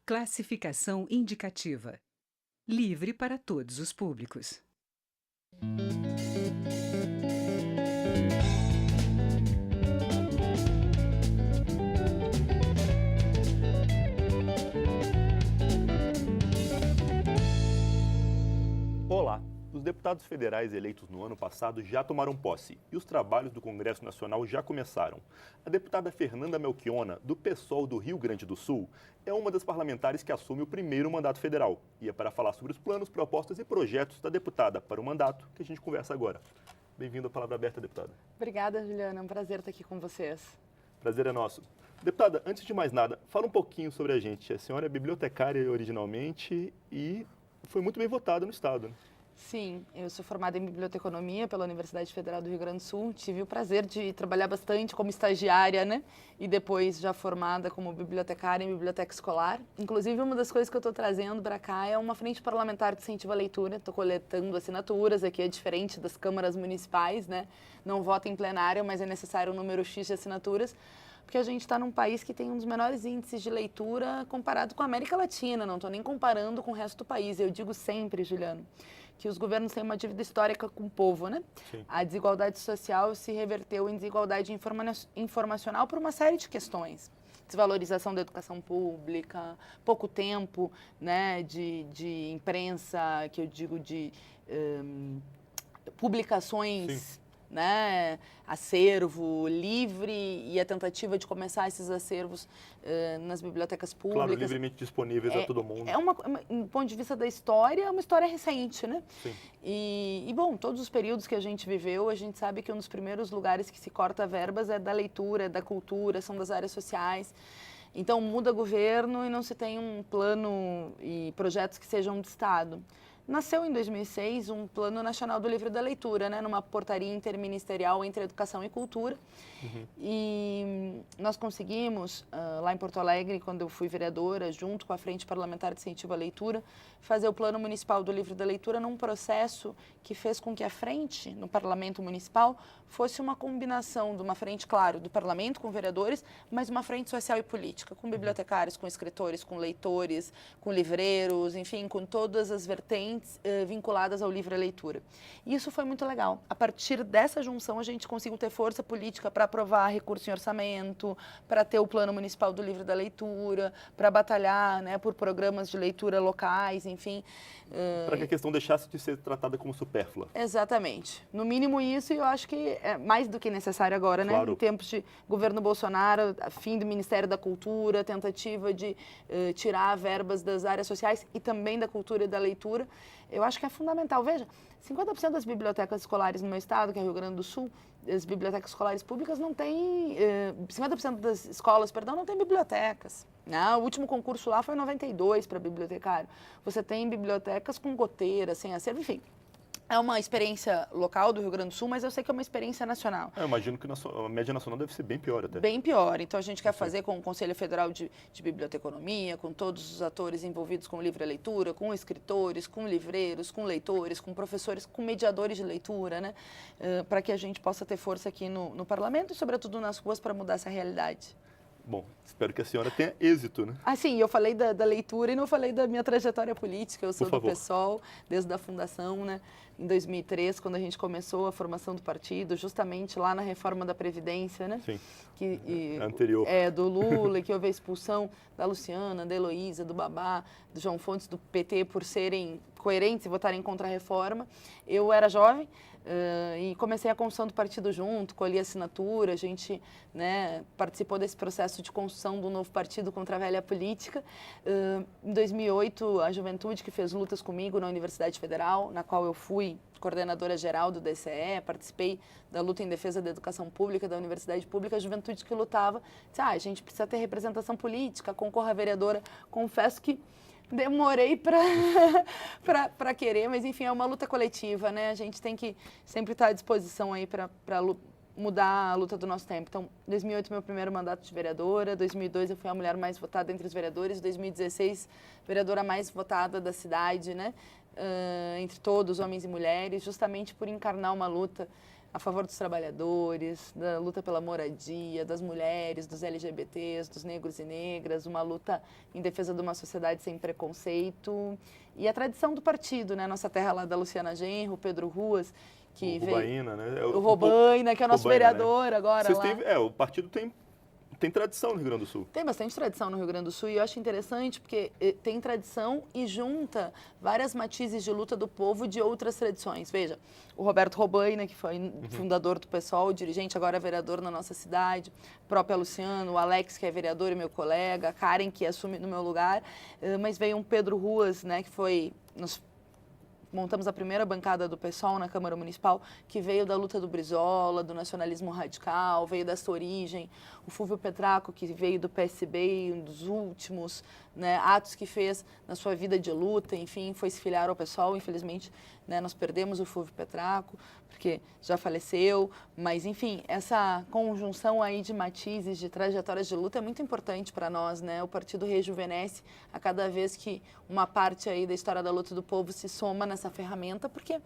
Classificação indicativa. Livre para todos os públicos. Olá! Os deputados federais eleitos no ano passado já tomaram posse e os trabalhos do Congresso Nacional já começaram. A deputada Fernanda Melchiona, do PSOL do Rio Grande do Sul, é uma das parlamentares que assume o primeiro mandato federal. E é para falar sobre os planos, propostas e projetos da deputada para o mandato que a gente conversa agora. Bem-vindo à Palavra Aberta, deputada. Obrigada, Juliana. É um prazer estar aqui com vocês. Prazer é nosso. Deputada, antes de mais nada, fala um pouquinho sobre a gente. A senhora é bibliotecária originalmente e foi muito bem votada no Estado, né? Sim, eu sou formada em biblioteconomia pela Universidade Federal do Rio Grande do Sul. Tive o prazer de trabalhar bastante como estagiária, né? E depois já formada como bibliotecária em biblioteca escolar. Inclusive, uma das coisas que eu estou trazendo para cá é uma frente parlamentar de incentivo à leitura. Estou coletando assinaturas, aqui é diferente das câmaras municipais, né? Não vota em plenário, mas é necessário um número X de assinaturas, porque a gente está num país que tem um dos menores índices de leitura comparado com a América Latina. Não estou nem comparando com o resto do país. Eu digo sempre, Juliano, que os governos têm uma dívida histórica com o povo, né? Sim. A desigualdade social se reverteu em desigualdade informacional por uma série de questões. Desvalorização da educação pública, pouco tempo, né, de imprensa, que eu digo de publicações... Sim. Né, acervo livre e a tentativa de começar esses acervos nas bibliotecas públicas. Claro, livremente disponíveis a todo mundo. Do ponto de vista da história, é uma história recente, né? Sim. Bom, todos os períodos que a gente viveu, a gente sabe que um dos primeiros lugares que se corta verbas é da leitura, é da cultura, são das áreas sociais. Então, muda governo e não se tem um plano e projetos que sejam de Estado. Nasceu em 2006 um Plano Nacional do Livro e da Leitura, né, numa portaria interministerial entre Educação e Cultura. Uhum. E nós conseguimos, lá em Porto Alegre, quando eu fui vereadora, junto com a Frente Parlamentar de Incentivo à Leitura, fazer o Plano Municipal do Livro e da Leitura num processo que fez com que a frente, no Parlamento Municipal, fosse uma combinação de uma frente, claro, do Parlamento com vereadores, mas uma frente social e política, com bibliotecários, com escritores, com leitores, com livreiros, enfim, com todas as vertentes vinculadas ao livro e à leitura. E isso foi muito legal. A partir dessa junção, a gente conseguiu ter força política para aprovar recurso em orçamento, para ter o Plano Municipal do Livro e da Leitura, para batalhar, né, por programas de leitura locais, enfim. Para que a questão deixasse de ser tratada como supérflua. Exatamente. No mínimo isso, e eu acho que é mais do que necessário agora, né? Claro. Em tempos de governo Bolsonaro, fim do Ministério da Cultura, tentativa de tirar verbas das áreas sociais e também da cultura e da leitura, eu acho que é fundamental. Veja, 50% das bibliotecas escolares no meu estado, que é Rio Grande do Sul, as bibliotecas escolares públicas não têm, 50% das escolas, perdão, não tem bibliotecas. Não, o último concurso lá foi 92 para bibliotecário. Você tem bibliotecas com goteiras, sem acervo, enfim. É uma experiência local do Rio Grande do Sul, mas eu sei que é uma experiência nacional. Eu imagino que a média nacional deve ser bem pior até. Bem pior. Então, a gente quer fazer com o Conselho Federal de Biblioteconomia, com todos os atores envolvidos com livre leitura, com escritores, com livreiros, com leitores, com professores, com mediadores de leitura, né? Para que a gente possa ter força aqui no parlamento e, sobretudo, nas ruas para mudar essa realidade. Bom, espero que a senhora tenha êxito, né? Ah, sim, eu falei da leitura e não falei da minha trajetória política. Eu sou do Por favor. PSOL, desde a fundação, né? Em 2003, quando a gente começou a formação do partido, justamente lá na reforma da Previdência, né? Sim, Anterior. Do Lula, que houve a expulsão da Luciana, da Heloísa, do Babá, do João Fontes, do PT, por serem coerentes e votarem contra a reforma. Eu era jovem, e comecei a construção do partido junto, colhi assinatura, a gente, né, participou desse processo de construção do novo partido contra a velha política. Em 2008, a juventude que fez lutas comigo na Universidade Federal, na qual eu fui coordenadora geral do DCE, participei da luta em defesa da educação pública, da universidade pública, a juventude que lutava, disse, a gente precisa ter representação política, concorra a vereadora. Confesso que demorei para querer, mas enfim, é uma luta coletiva, né? A gente tem que sempre estar à disposição aí para mudar a luta do nosso tempo. Então, 2008, meu primeiro mandato de vereadora, 2002 eu fui a mulher mais votada entre os vereadores, 2016, vereadora mais votada da cidade, né? Entre todos, homens e mulheres, justamente por encarnar uma luta a favor dos trabalhadores, da luta pela moradia, das mulheres, dos LGBTs, dos negros e negras, uma luta em defesa de uma sociedade sem preconceito. E a tradição do partido, né? Nossa terra lá da Luciana Genro, o Pedro Ruas, que o Robaina, né? O Robaina, que é o nosso Robaina, vereador, né? Agora lá. O partido tem tradição no Rio Grande do Sul. Tem bastante tradição no Rio Grande do Sul e eu acho interessante porque tem tradição e junta várias matizes de luta do povo de outras tradições. Veja, o Roberto Robaina, que foi fundador do PSOL, dirigente, agora é vereador na nossa cidade, a própria Luciano, o Alex, que é vereador e meu colega, a Karen, que assume no meu lugar, mas veio um Pedro Ruas, né, que foi... Montamos a primeira bancada do PSOL na Câmara Municipal, que veio da luta do Brizola, do nacionalismo radical, veio dessa origem. O Fúvio Petraco, que veio do PSB, um dos últimos, né, atos que fez na sua vida de luta, enfim, foi se filiar ao PSOL. Infelizmente, né, nós perdemos o Fúvio Petraco, porque já faleceu, mas, enfim, essa conjunção aí de matizes, de trajetórias de luta é muito importante para nós, né? O partido rejuvenesce a cada vez que uma parte aí da história da luta do povo se soma nessa ferramenta, porque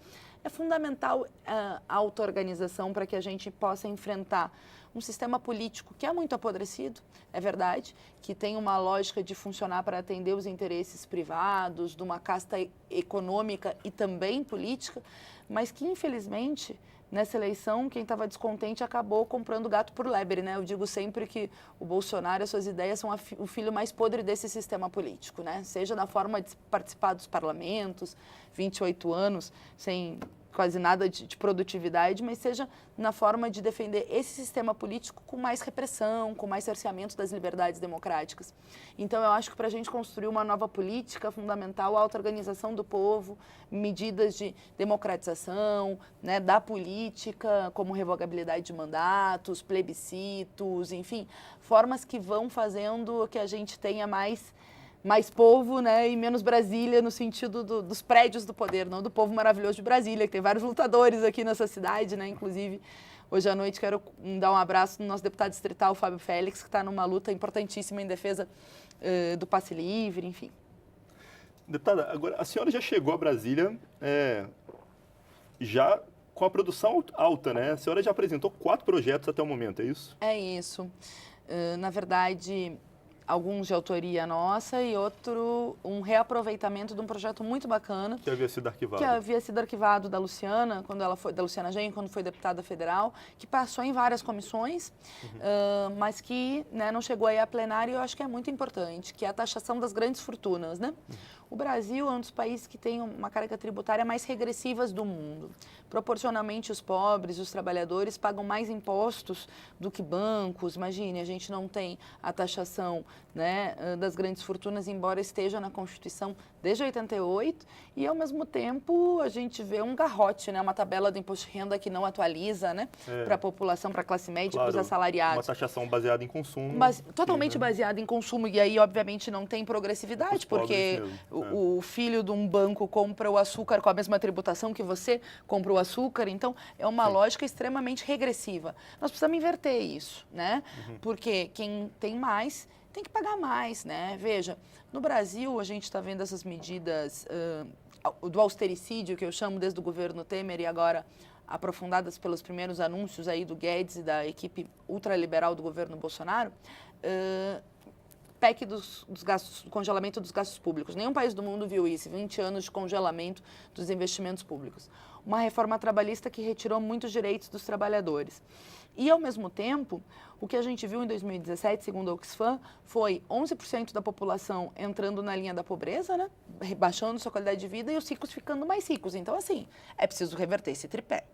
é fundamental a auto-organização para que a gente possa enfrentar um sistema político que é muito apodrecido, é verdade, que tem uma lógica de funcionar para atender os interesses privados, de uma casta econômica e também política, mas que, infelizmente, nessa eleição, quem estava descontente acabou comprando gato por lebre, né? Eu digo sempre que o Bolsonaro e as suas ideias são o filho mais podre desse sistema político, né? Seja na forma de participar dos parlamentos, 28 anos, sem quase nada de produtividade, mas seja na forma de defender esse sistema político com mais repressão, com mais cerceamento das liberdades democráticas. Então, eu acho que para a gente construir uma nova política, é fundamental a auto-organização do povo, medidas de democratização, né, da política, como revogabilidade de mandatos, plebiscitos, enfim, formas que vão fazendo que a gente tenha mais povo, né, e menos Brasília no sentido dos prédios do poder, não do povo maravilhoso de Brasília, que tem vários lutadores aqui nessa cidade, né, inclusive hoje à noite quero dar um abraço no nosso deputado distrital, Fábio Félix, que está numa luta importantíssima em defesa do passe livre, enfim. Deputada, agora a senhora já chegou a Brasília já com a produção alta, né? A senhora já apresentou 4 projetos até o momento, é isso? É isso. Na verdade, alguns de autoria nossa e outro, um reaproveitamento de um projeto muito bacana. Que havia sido arquivado. Que havia sido arquivado da Luciana, da Luciana Genro, quando foi deputada federal, que passou em várias comissões, mas que, né, não chegou aí a plenário, e eu acho que é muito importante, que é a taxação das grandes fortunas, né? O Brasil é um dos países que tem uma carga tributária mais regressivas do mundo. Proporcionalmente, os pobres, os trabalhadores pagam mais impostos do que bancos. Imagine, a gente não tem a taxação, né, das grandes fortunas, embora esteja na Constituição desde 88, e ao mesmo tempo a gente vê um garrote, né, uma tabela do imposto de renda que não atualiza, né, para a população, para a classe média, claro, para os assalariados. Uma taxação baseada em consumo. Mas totalmente baseada em consumo, e aí obviamente não tem progressividade, porque o filho de um banco compra o açúcar com a mesma tributação que você compra o açúcar, então é uma lógica extremamente regressiva. Nós precisamos inverter isso, né? Porque quem tem mais tem que pagar mais, né? Veja, no Brasil a gente está vendo essas medidas do austericídio, que eu chamo desde o governo Temer e agora aprofundadas pelos primeiros anúncios aí do Guedes e da equipe ultraliberal do governo Bolsonaro, PEC dos gastos, do congelamento dos gastos públicos. Nenhum país do mundo viu isso, 20 anos de congelamento dos investimentos públicos. Uma reforma trabalhista que retirou muitos direitos dos trabalhadores. E, ao mesmo tempo, o que a gente viu em 2017, segundo a Oxfam, foi 11% da população entrando na linha da pobreza, né? Baixando sua qualidade de vida, e os ricos ficando mais ricos. Então, assim, é preciso reverter esse tripé.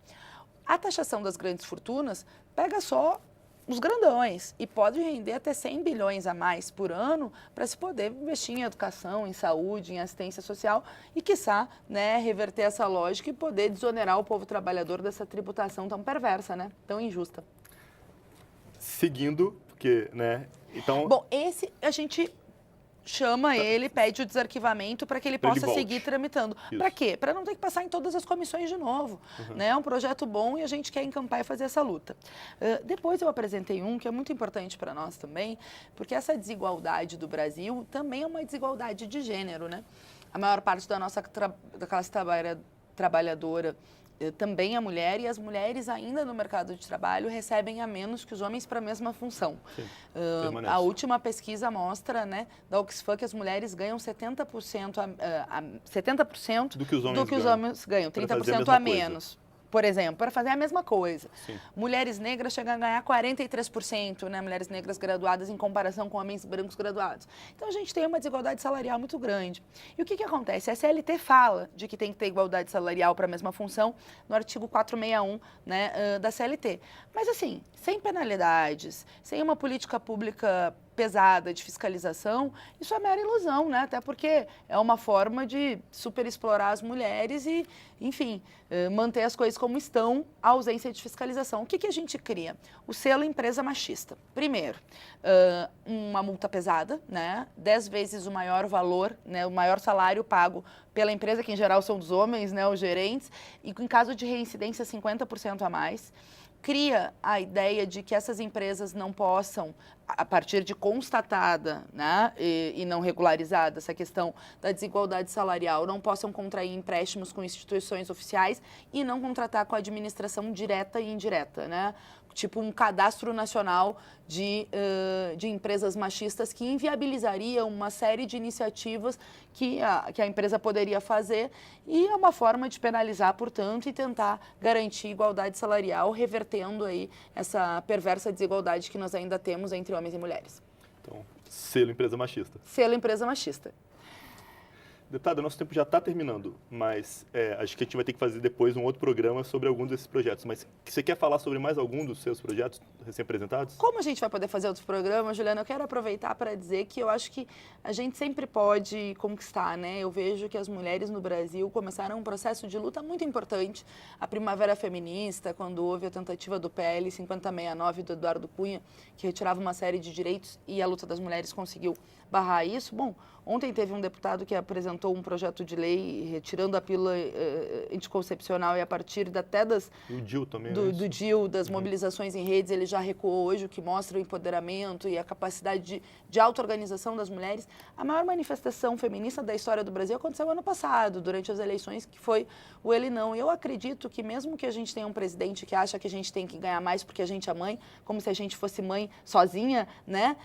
A taxação das grandes fortunas pega só os grandões e pode render até 100 bilhões a mais por ano para se poder investir em educação, em saúde, em assistência social e, quiçá, né, reverter essa lógica e poder desonerar o povo trabalhador dessa tributação tão perversa, né, tão injusta. Seguindo, porque, né, então... Bom, esse a gente chama ele, pede o desarquivamento para que ele possa seguir tramitando. Para quê? Para não ter que passar em todas as comissões de novo. Né? É um projeto bom e a gente quer encampar e fazer essa luta. Depois eu apresentei um que é muito importante para nós também, porque essa desigualdade do Brasil também é uma desigualdade de gênero, né? A maior parte da nossa da classe trabalhadora também é mulher, e as mulheres ainda no mercado de trabalho recebem a menos que os homens para a mesma função. A última pesquisa mostra, né, da Oxfam, que as mulheres ganham 70% do que os homens ganham, 30% a menos. Por exemplo, para fazer a mesma coisa. Sim. Mulheres negras chegam a ganhar 43%, né? Mulheres negras graduadas em comparação com homens brancos graduados. Então, a gente tem uma desigualdade salarial muito grande. E o que acontece? A CLT fala de que tem que ter igualdade salarial para a mesma função no artigo 461, né, da CLT. Mas, assim, sem penalidades, sem uma política pública pesada de fiscalização, isso é mera ilusão, né? Até porque é uma forma de superexplorar as mulheres e, enfim, manter as coisas como estão, a ausência de fiscalização. O que a gente cria? O selo empresa machista. Primeiro, uma multa pesada, né? 10 vezes o maior valor, né? O maior salário pago pela empresa, que em geral são dos homens, né? Os gerentes, e em caso de reincidência, 50% a mais. Cria a ideia de que essas empresas não possam, a partir de constatada, né, e não regularizada essa questão da desigualdade salarial, não possam contrair empréstimos com instituições oficiais e não contratar com a administração direta e indireta, né? Tipo um cadastro nacional de empresas machistas que inviabilizaria uma série de iniciativas que a empresa poderia fazer, e é uma forma de penalizar, portanto, e tentar garantir igualdade salarial, revertendo aí essa perversa desigualdade que nós ainda temos entre homens e mulheres. Então, selo empresa machista. Selo empresa machista. Deputada, nosso tempo já está terminando, mas acho que a gente vai ter que fazer depois um outro programa sobre alguns desses projetos. Mas você quer falar sobre mais algum dos seus projetos recém-apresentados? Como a gente vai poder fazer outros programas, Juliana, eu quero aproveitar para dizer que eu acho que a gente sempre pode conquistar, né? Eu vejo que as mulheres no Brasil começaram um processo de luta muito importante. A Primavera Feminista, quando houve a tentativa do PL 5069 do Eduardo Cunha, que retirava uma série de direitos, e a luta das mulheres conseguiu barrar isso. Bom, ontem teve um deputado que apresentou um projeto de lei retirando a pílula anticoncepcional, e a partir até o DIU também, do DIU, das mobilizações em redes, ele já recuou hoje, o que mostra o empoderamento e a capacidade de auto-organização das mulheres. A maior manifestação feminista da história do Brasil aconteceu ano passado, durante as eleições, que foi o Ele Não. Eu acredito que mesmo que a gente tenha um presidente que acha que a gente tem que ganhar mais porque a gente é mãe, como se a gente fosse mãe sozinha, né?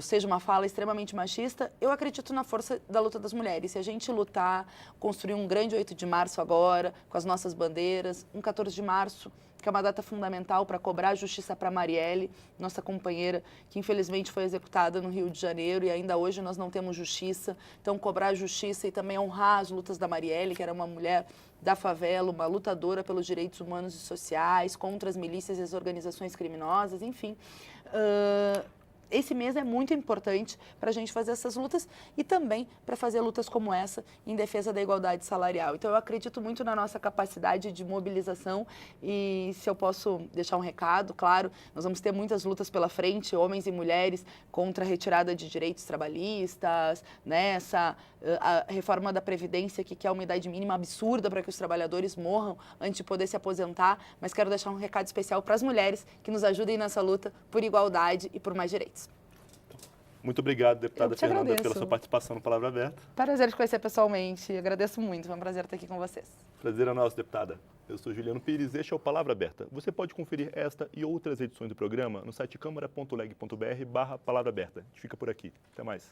Seja uma fala extremamente machista, eu acredito na força da luta das mulheres. Se a gente lutar, construir um grande 8 de março agora, com as nossas bandeiras, um 14 de março, que é uma data fundamental para cobrar justiça para Marielle, nossa companheira, que infelizmente foi executada no Rio de Janeiro, e ainda hoje nós não temos justiça. Então, cobrar justiça e também honrar as lutas da Marielle, que era uma mulher da favela, uma lutadora pelos direitos humanos e sociais, contra as milícias e as organizações criminosas, enfim. Esse mês é muito importante para a gente fazer essas lutas e também para fazer lutas como essa em defesa da igualdade salarial. Então, eu acredito muito na nossa capacidade de mobilização, e se eu posso deixar um recado, claro, nós vamos ter muitas lutas pela frente, homens e mulheres, contra a retirada de direitos trabalhistas, né, a reforma da Previdência, que quer uma idade mínima absurda para que os trabalhadores morram antes de poder se aposentar, mas quero deixar um recado especial para as mulheres que nos ajudem nessa luta por igualdade e por mais direitos. Muito obrigado, deputada Fernanda, pela sua participação no Palavra Aberta. Prazer te conhecer pessoalmente, agradeço muito, foi um prazer estar aqui com vocês. Prazer é nosso, deputada. Eu sou Juliano Pires, este é o Palavra Aberta. Você pode conferir esta e outras edições do programa no site câmara.leg.br/palavra aberta. A gente fica por aqui. Até mais.